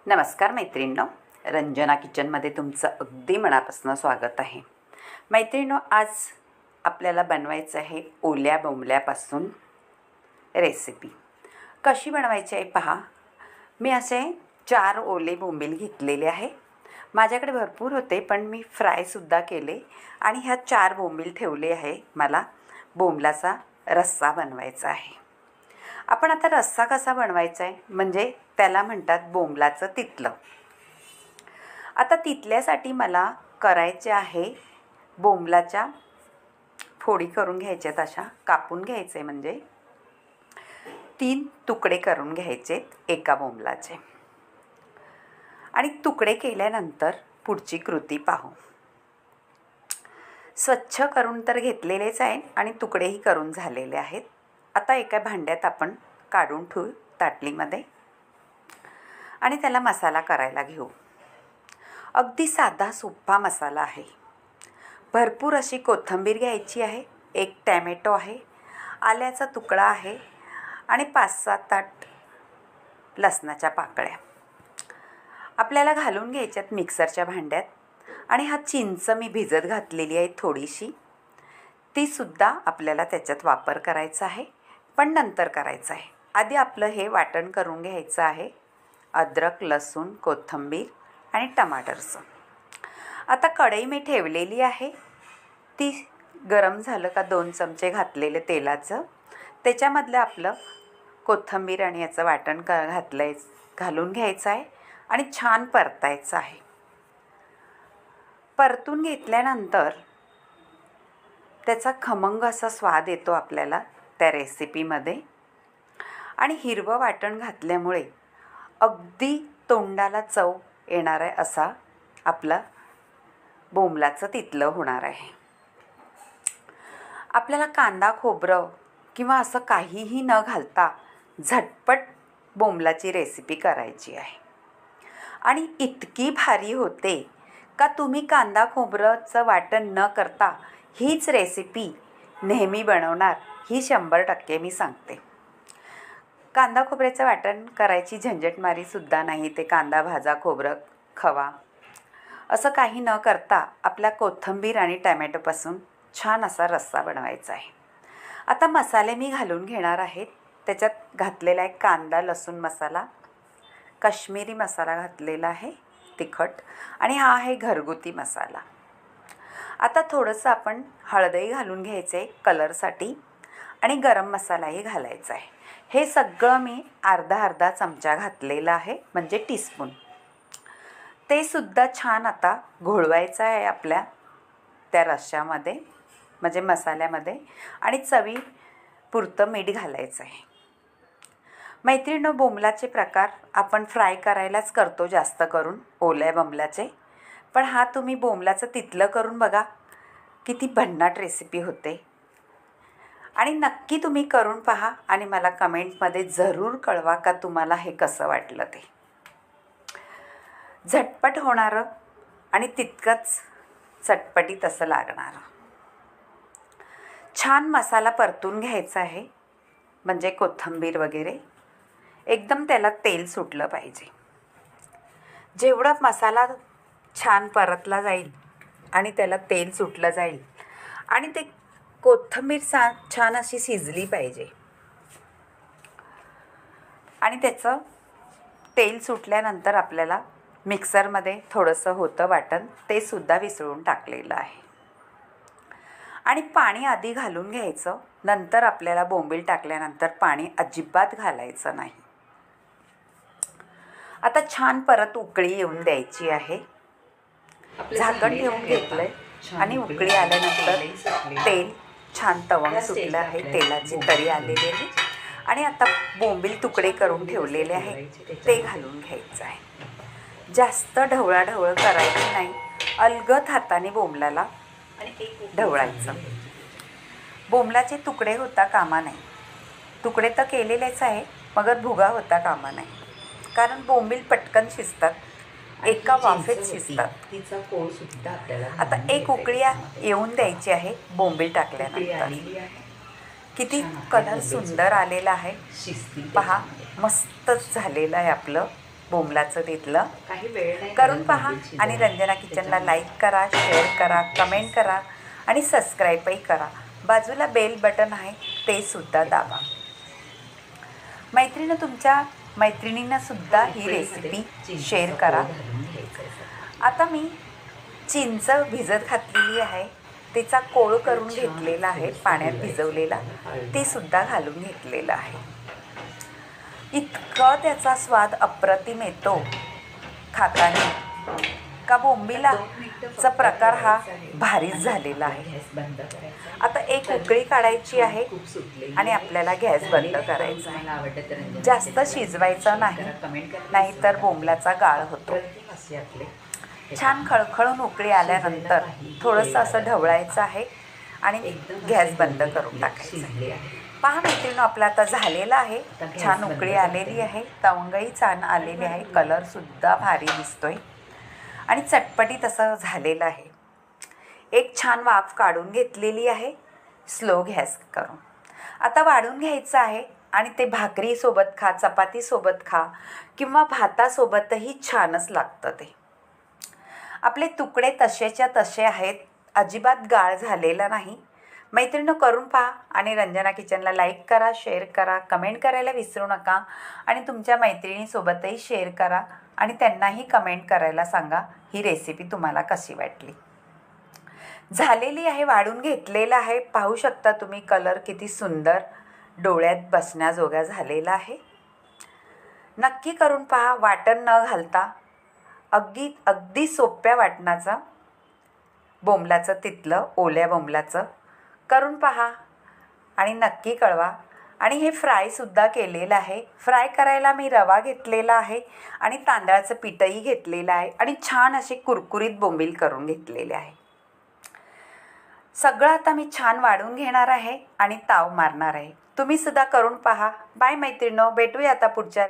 नमस्कार मैत्रिणींनो, रंजना किचनमध्ये तुमचं अगदी मनापासून स्वागत आहे. मैत्रिणींनो, आज आपल्याला बनवायचं आहे ओल्या बोंबल्यापासून रेसिपी. कशी बनवायची आहे पहा. मी असे 4 ओले बोंबील घेतलेले आहे. माझ्याकडे भरपूर होते पण मी फ्रायसुद्धा केले आणि ह्या 4 बोंबील ठेवले आहे. मला बोंबलाचा रस्सा बनवायचा आहे. आपण आता रस्सा कसा बनवायचा आहे म्हणजे त्याला म्हणतात बोंबलाचं तितलं. आता तितल्यासाठी मला करायचे आहे बोंबलाच्या फोडी करून घ्यायच्यात, अशा कापून घ्यायचे म्हणजे 3 तुकडे करून घ्यायचे एका बोंबलाचे. आणि तुकडे केल्यानंतर पुढची कृती पाहू. स्वच्छ करून तर घेतलेलेच आहे आणि तुकडेही करून झालेले आहेत. आता एका भांड्यात आपण काढून ठेवू ताटलीमध्ये आणि त्याला मसाला करायला घेऊ. अगदी साधा सोपा मसाला आहे. भरपूर अशी कोथिंबीर घ्यायची आहे, 1 टॅमॅटो आहे, आल्याचा तुकडा आहे आणि 5-7-8 लसणाच्या पाकळ्या आपल्याला घालून घ्यायच्यात मिक्सरच्या भांड्यात. आणि हा चिंच मी भिजत घातलेली आहे थोडीशी, तीसुद्धा आपल्याला त्याच्यात वापर करायचा आहे, पण नंतर करायचं आहे. आधी आपलं हे वाटण करून घ्यायचं आहे. अद्रक, लसूण, कोथिंबीर आणि टमाटरचं. आता कढई मी ठेवलेली आहे, ती गरम झालं का 2 चमचे घातलेले तेलाचं, त्याच्यामधलं आपलं कोथिंबीर आणि याचं वाटण घालून घ्यायचं आहे आणि छान परतायचं आहे. परतून घेतल्यानंतर त्याचा खमंग असा स्वाद येतो आपल्याला त्या रेसिपीमध्ये. आणि हिरवं वाटण घातल्यामुळे अगदी तोंडाला चव येणार आहे असा आपला बोंबलाचं तितलं होणार आहे. आपल्याला कांदा, खोबरं किंवा असं काहीही न घालता झटपट बोंबलाची रेसिपी करायची आहे. आणि इतकी भारी होते का तुम्ही कांदा खोबरंचं वाटण न करता हीच रेसिपी नेहमी बनवणार, ही 100% मी सांगते. कांदा खोबऱ्याचं वाटण करायची झंझटमारीसुद्धा नाही. ते कांदा भाजा, खोबरं खवा असं काही न करता आपल्या कोथिंबीर आणि टॅमॅटोपासून छान असा रस्सा बनवायचा आहे. आता मसाले मी घालून घेणार आहेत. त्याच्यात घातलेला आहे कांदा लसूण मसाला, काश्मीरी मसाला घातलेला आहे तिखट, आणि हा आहे घरगुती मसाला. आता थोडंसं आपण हळदही घालून घ्यायचं आहे कलरसाठी आणि गरम मसालाही घालायचा आहे. हे सगळं मी अर्धा चमचा घातलेला आहे म्हणजे टीस्पून. ते सुद्धा छान आता घोळवायचं आहे आपल्या त्या रश्श्यामध्ये म्हणजे मसाल्यामध्ये, आणि चवीपुरतं मीठ घालायचं आहे. मैत्रिणींनो, बोंबलाचे प्रकार आपण फ्राय करायलाच करतो जास्त करून ओल्या बोंबलाचे, पण हा तुम्ही बोंबलाचं तितलं करून बघा, किती भन्नाट रेसिपी होते. आणि नक्की तुम्ही करून पहा आणि मला कमेंटमध्ये जरूर कळवा का तुम्हाला हे कसं वाटलं. ते झटपट होणारं आणि तितकंच चटपटीत असं लागणारं. छान मसाला परतून घ्यायचा आहे म्हणजे कोथिंबीर वगैरे एकदम त्याला तेल सुटलं पाहिजे. जेवढा मसाला छान परतला जाईल आणि त्याला तेल सुटलं जाईल आणि ते कोथिंबीर छान अशी शिजली पाहिजे. आणि त्याचं तेल सुटल्यानंतर आपल्याला मिक्सरमध्ये थोडंसं होतं वाटण, ते सुद्धा विसळून टाकलेलं आहे. आणि पाणी आधी घालून घ्यायचं, नंतर आपल्याला बोंबील टाकल्यानंतर पाणी अजिबात घालायचं नाही. आता छान परत उकळी येऊन द्यायची आहे. झाकण ठेवून घेतलंय आणि उकळी आल्यानंतर तेल छान तवंग सुटलं आहे, तेलाची तरी आलेली आहे. आणि आता बोंबील तुकडे करून ठेवलेले आहे ते घालून घ्यायचं आहे. जास्त ढवळाढवळ करायची नाही, अलगद हाताने बोंबलाला ढवळायचं. बोंबलाचे तुकडे होता कामा नाही. तुकडे तर केलेलेच आहे मगर भुगा होता कामा नाही, कारण बोंबील पटकन शिजतात, एका वाफेत शिजतात. तिचा कोळ सुद्धा आपल्याला आता एक उकळी येऊन द्यायची आहे बोंबील टाकल्यानंतर. किती कलर सुंदर आलेला आहे पहा, मस्तच झालेलं आहे आपलं बोंबलाचं तिथलं काही वेळ नाही करून लागत पहा बोंबील आणि शिजायला. रंजना किचनला त्याच्यामुळे लाईक करा, शेअर करा, कमेंट करा आणि सबस्क्राईबही करा. बाजूला बेल बटन आहे ते सुद्धा दाबा. तुमच्या मैत्रिणींना सुद्धा ही उकळीमध्ये रेसिपी चिंचेचा शेअर करा. कोळ घालून घ्यायचा आहे सगळं. आता मी चिंच भिजत घातलेली आहे, तिचा कोळ करून घेतलेला आहे, पाण्यात भिजवलेला, ते सुद्धा घालून घेतलेलं आहे. इतकं त्याचा स्वाद अप्रतिम येतो खाताना का बोंबिलाचा प्रकार हा भारीच झालेला आहे. गॅस बंद करायचा. आता एक उकळी काढायची आहे खूप सुटलेली आणि आहे. आपल्याला गॅस बंद झालेलं आहे. करायचा तुम्हाला आहे. आवडलं तर रंजना जास्त किचनला शिजवायचं शेअर नाही, करा, कमेंट करा, नाहीतर विसरू बोंबलाचा गाळ होतो. नका. प्रतिम असे आपले छान खळखळून उकळी आल्यानंतर थोडंसं असं ढवळायचं आहे आणि एकदम गॅस असे बंद बोंबील करून आपले टाकायचं. शिजले आहे. पहा मैत्रिणी, आपलं आता झालेलं आहे. आता गॅस छान बंद उकळी करते. आलेली आहे, तवंगही छान आलेली आहे, कलरसुद्धा भारी दिसतोय आणि चटपटीत असं झालेलं आहे. एक छान वाफ काढून घेतलेली आहे स्लो गॅस करून. आता वाढून घ्यायचं आहे आणि ते भाकरीसोबत खा, चपातीसोबत खा किंवा भातासोबतही छानच लागतं ते. आपले तुकडे तसेच्या तसे आहेत, अजिबात गाळ झालेला नाही. मैत्रिणी करून पहा आणि रंजना किचनला लाईक करा, शेअर करा, कमेंट करायला विसरू नका आणि तुमच्या मैत्रिणीसोबतही शेअर करा आणि त्यांनाही कमेंट करायला सांगा ही रेसिपी तुम्हाला कशी वाटली. झालेली आहे, वाढून घेतलेलं आहे. पाहू शकता तुम्ही कलर किती सुंदर डोळ्यात बसण्याजोगा झालेला आहे. नक्की करून पहा, वाटण न घालता अगदी सोप्या वाटणाचं बोंबलाचं तिथलं ओल्या बोंबलाचं करून पहा आणि नक्की कळवा. आणि हे फ्रायसुद्धा केलेलं आहे. फ्राय करायला मी रवा घेतलेला आहे आणि तांदळाचं पीठही घेतलेलं आहे आणि छान असे कुरकुरीत बोंबील करून घेतलेले आहे. सगळं आता मी छान वाढून घेणार आहे आणि ताव मारणार आहे. तुम्ही सुद्धा करून पहा. बाय मैत्रिणो, भेटूया आता पुढच्या